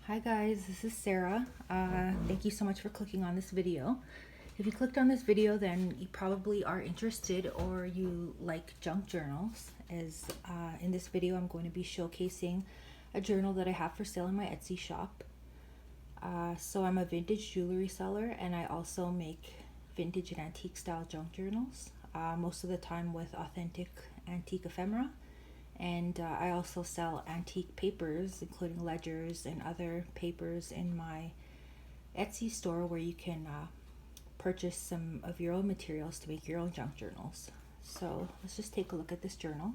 Hi guys, this is Sarah. Thank you so much for clicking on this video. If you clicked on this video, then you probably are interested or you like junk journals. In this video, I'm going to be showcasing a journal that I have for sale in my Etsy shop. So I'm a vintage jewelry seller, and I also make vintage and antique style junk journals, most of the time with authentic antique ephemera. And I also sell antique papers, including ledgers and other papers, in my Etsy store, where you can purchase some of your own materials to make your own junk journals. So let's just take a look at this journal.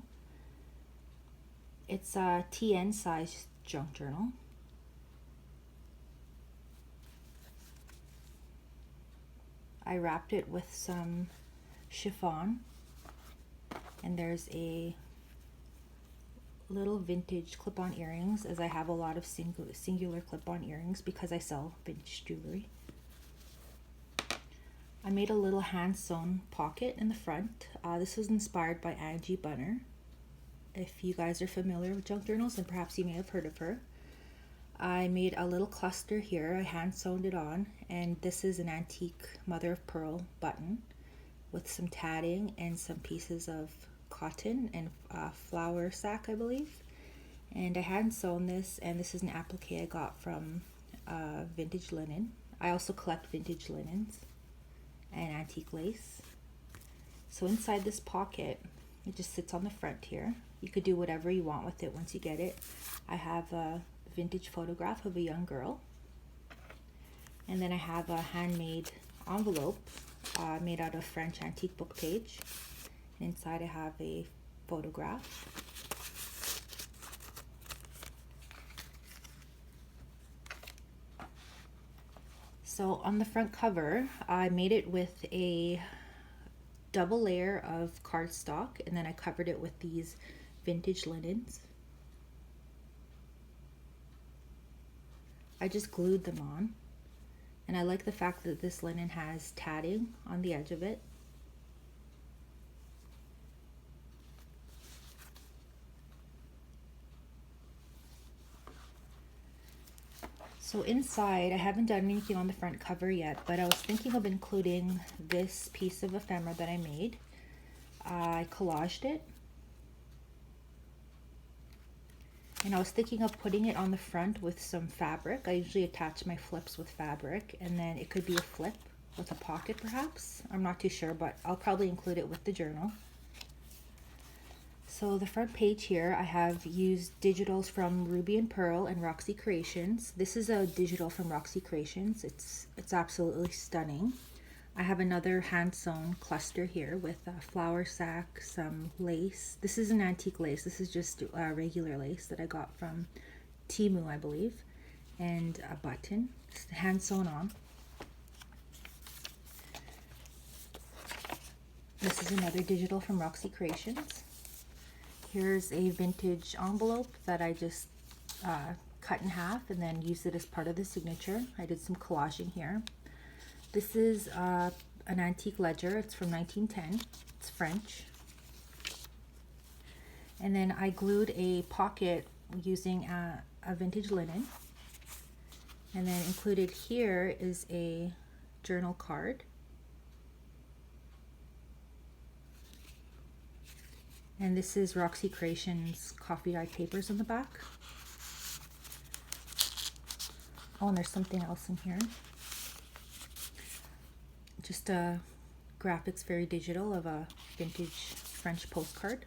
It's a TN size junk journal. I wrapped it with some chiffon, and there's a little vintage clip-on earrings, as I have a lot of singular clip-on earrings because I sell vintage jewelry. I made a little hand-sewn pocket in the front. This was inspired by Angie Bunner. If you guys are familiar with junk journals, then perhaps you may have heard of her. I made a little cluster here. I hand-sewn it on, and this is an antique mother of pearl button with some tatting and some pieces of cotton and flour sack, I believe. And I hadn't sewn this, and this is an applique I got from vintage linen. I also collect vintage linens and antique lace. So inside this pocket, it just sits on the front here. You could do whatever you want with it once you get it. I have a vintage photograph of a young girl, and then I have a handmade envelope made out of French antique book page. Inside I have a photograph. So on the front cover, I made it with a double layer of cardstock, and then I covered it with these vintage linens. I just glued them on, and I like the fact that this linen has tatting on the edge of it. So inside, I haven't done anything on the front cover yet, but I was thinking of including this piece of ephemera that I made. I collaged it, and I was thinking of putting it on the front with some fabric. I usually attach my flips with fabric, and then it could be a flip with a pocket perhaps. I'm not too sure, but I'll probably include it with the journal. So the front page here, I have used digitals from Ruby and Pearl and Roxy Creations. This is a digital from Roxy Creations. It's absolutely stunning. I have another hand-sewn cluster here with a flour sack, some lace. This is an antique lace. This is just regular lace that I got from Temu, I believe, and a button, hand-sewn on. This is another digital from Roxy Creations. Here's a vintage envelope that I just cut in half and then used it as part of the signature. I did some collaging here. This is an antique ledger. It's from 1910. It's French. And then I glued a pocket using a vintage linen. And then included here is a journal card. And this is Roxy Creations coffee dyed papers on the back. Oh, and there's something else in here. Just a graphics, very digital, of a vintage French postcard.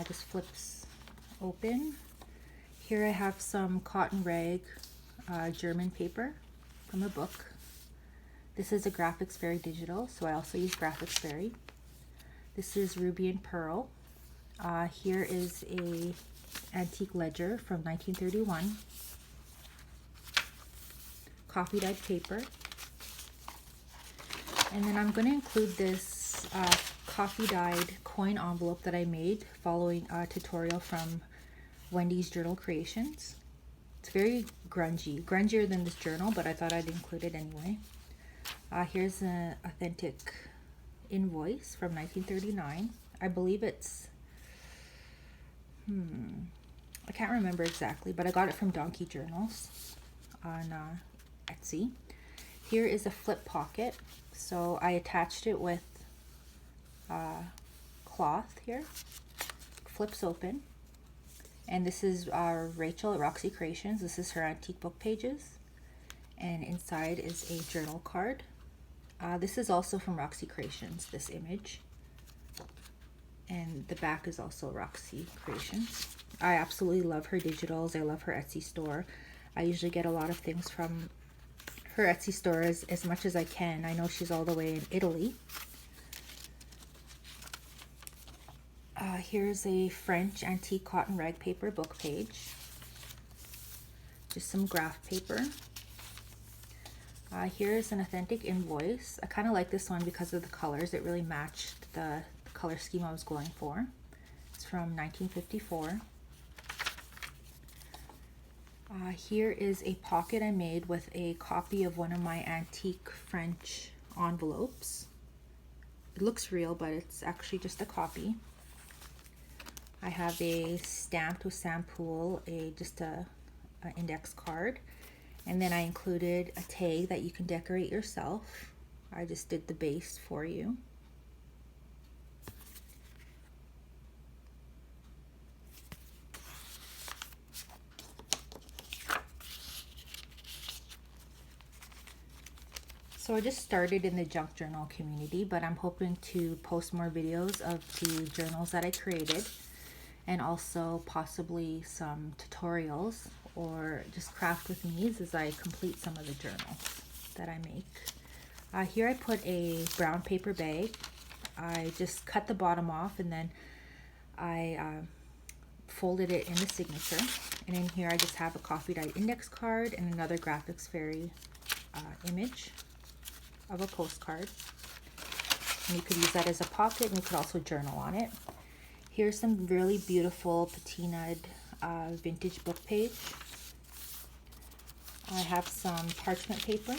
This flips open. Here I have some cotton rag German paper from a book. This is a graphics very digital, so I also use graphics very. This is Ruby and Pearl. Here is a antique ledger from 1931. Coffee dyed paper. And then I'm going to include this coffee dyed coin envelope that I made following a tutorial from Wendy's Journal Creations. It's very grungy, grungier than this journal, but I thought I'd include it anyway. Here's an authentic invoice from 1939. I believe it's I can't remember exactly, but I got it from Donkey Journals on Etsy. Here is a flip pocket. So I attached it with cloth here. Flips open. And this is Rachel at Roxy Creations. This is her antique book pages. And inside is a journal card. This is also from Roxy Creations, this image. And the back is also Roxy Creations. I absolutely love her digitals. I love her Etsy store. I usually get a lot of things from her Etsy store as much as I can. I know she's all the way in Italy. Here's a French antique cotton rag paper book page. Just some graph paper. Here's an authentic invoice. I kind of like this one because of the colors. It really matched the color scheme I was going for. It's from 1954. Here is a pocket I made with a copy of one of my antique French envelopes. It looks real, but it's actually just a copy. I have a stamped with sampool, just a index card. And then I included a tag that you can decorate yourself. I just did the base for you. So I just started in the junk journal community, but I'm hoping to post more videos of the journals that I created, and also possibly some tutorials or just craft with me's as I complete some of the journals that I make. Here I put a brown paper bag. I just cut the bottom off and then I folded it in the signature. And in here I just have a coffee dyed index card and another Graphics Fairy image of a postcard. And you could use that as a pocket, and you could also journal on it. Here's some really beautiful patinaed vintage book page. I have some parchment paper.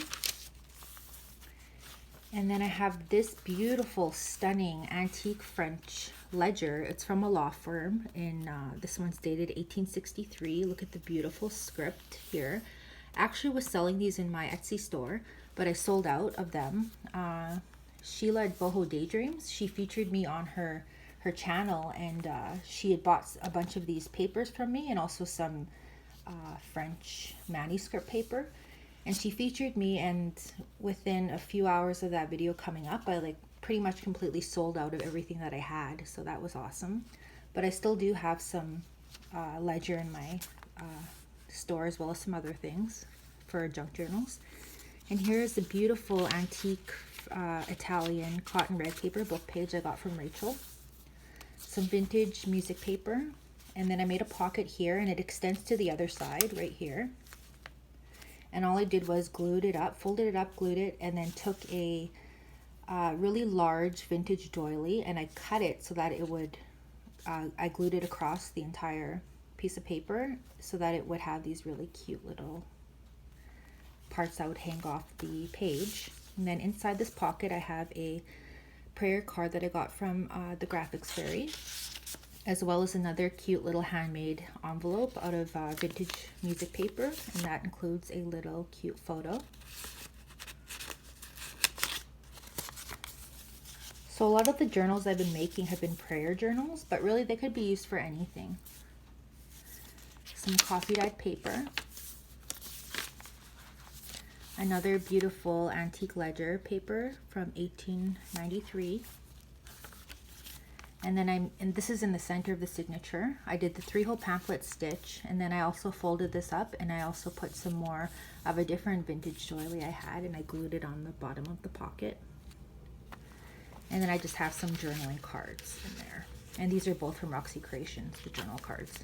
And then I have this beautiful, stunning antique French ledger. It's from a law firm, and this one's dated 1863. Look at the beautiful script here. I actually was selling these in my Etsy store, but I sold out of them. Sheila at Boho Daydreams, she featured me on her channel, and she had bought a bunch of these papers from me and also some French manuscript paper. And she featured me, and within a few hours of that video coming up, I pretty much completely sold out of everything that I had. So that was awesome. But I still do have some ledger in my store, as well as some other things for junk journals. And here's the beautiful antique Italian cotton red paper book page I got from Rachel. Some vintage music paper. And then I made a pocket here, and it extends to the other side right here. And all I did was glued it up, folded it up, glued it, and then took a really large vintage doily, and I cut it so that it would, I glued it across the entire piece of paper so that it would have these really cute little parts that would hang off the page. And then inside this pocket I have a prayer card that I got from the Graphics Fairy, as well as another cute little handmade envelope out of vintage music paper, and that includes a little cute photo. So a lot of the journals I've been making have been prayer journals, but really they could be used for anything. Some coffee dyed paper. Another beautiful antique ledger paper from 1893. And then and this is in the center of the signature. I did the 3-hole pamphlet stitch, and then I also folded this up, and I also put some more of a different vintage doily I had, and I glued it on the bottom of the pocket. And then I just have some journaling cards in there. And these are both from Roxy Creations, the journal cards.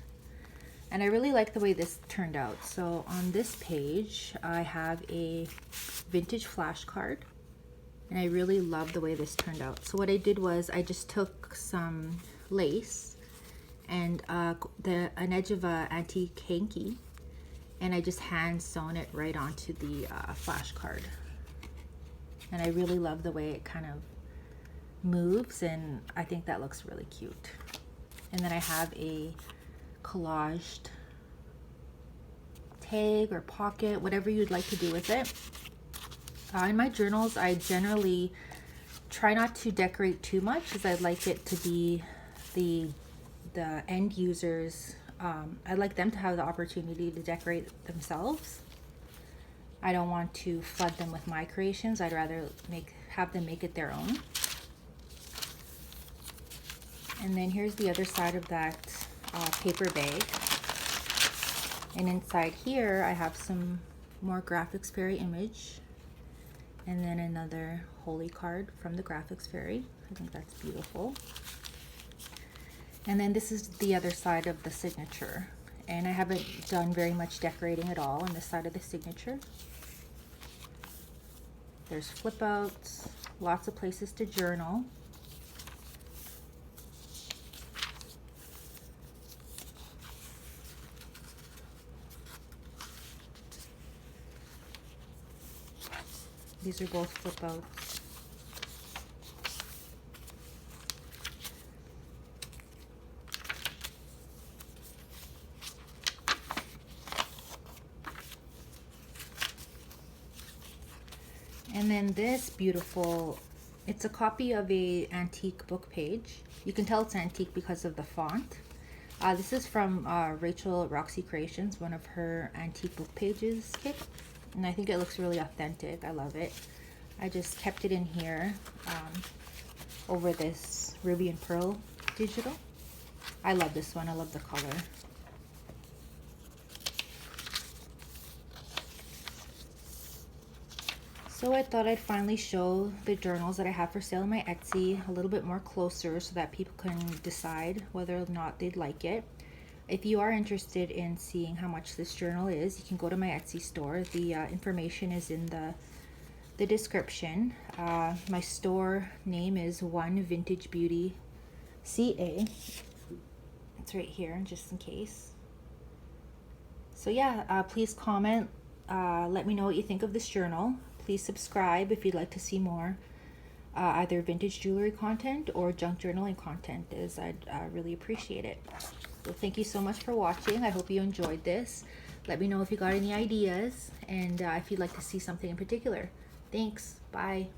And I really like the way this turned out. So on this page, I have a vintage flashcard. And I really love the way this turned out. So what I did was I just took some lace and an edge of an antique hanky, and I just hand sewn it right onto the flashcard. And I really love the way it kind of moves, and I think that looks really cute. And then I have a collaged tag or pocket, whatever you'd like to do with it. In my journals, I generally try not to decorate too much, because I'd like it to be the end users. I'd like them to have the opportunity to decorate themselves. I don't want to flood them with my creations. I'd rather have them make it their own. And then here's the other side of that paper bag. And inside here, I have some more Graphics Fairy image. And then another holy card from the Graphics Fairy. I think that's beautiful. And then this is the other side of the signature. And I haven't done very much decorating at all on this side of the signature. There's flip outs, lots of places to journal. These are both flip outs. And then this beautiful, it's a copy of a antique book page. You can tell it's antique because of the font. This is from Rachel Roxy Creations, one of her antique book pages kit. And I think it looks really authentic. I love it. I just kept it in here over this Ruby and Pearl digital. I love this one. I love the color. So I thought I'd finally show the journals that I have for sale on my Etsy a little bit more closer, so that people can decide whether or not they'd like it. If you are interested in seeing how much this journal is, you can go to my Etsy store. The information is in the description. My store name is One Vintage Beauty CA. It's right here, just in case. So yeah, please comment. Let me know what you think of this journal. Please subscribe if you'd like to see more either vintage jewelry content or junk journaling content, as I'd really appreciate it. So thank you so much for watching. I hope you enjoyed this. Let me know if you got any ideas and if you'd like to see something in particular. Thanks. Bye.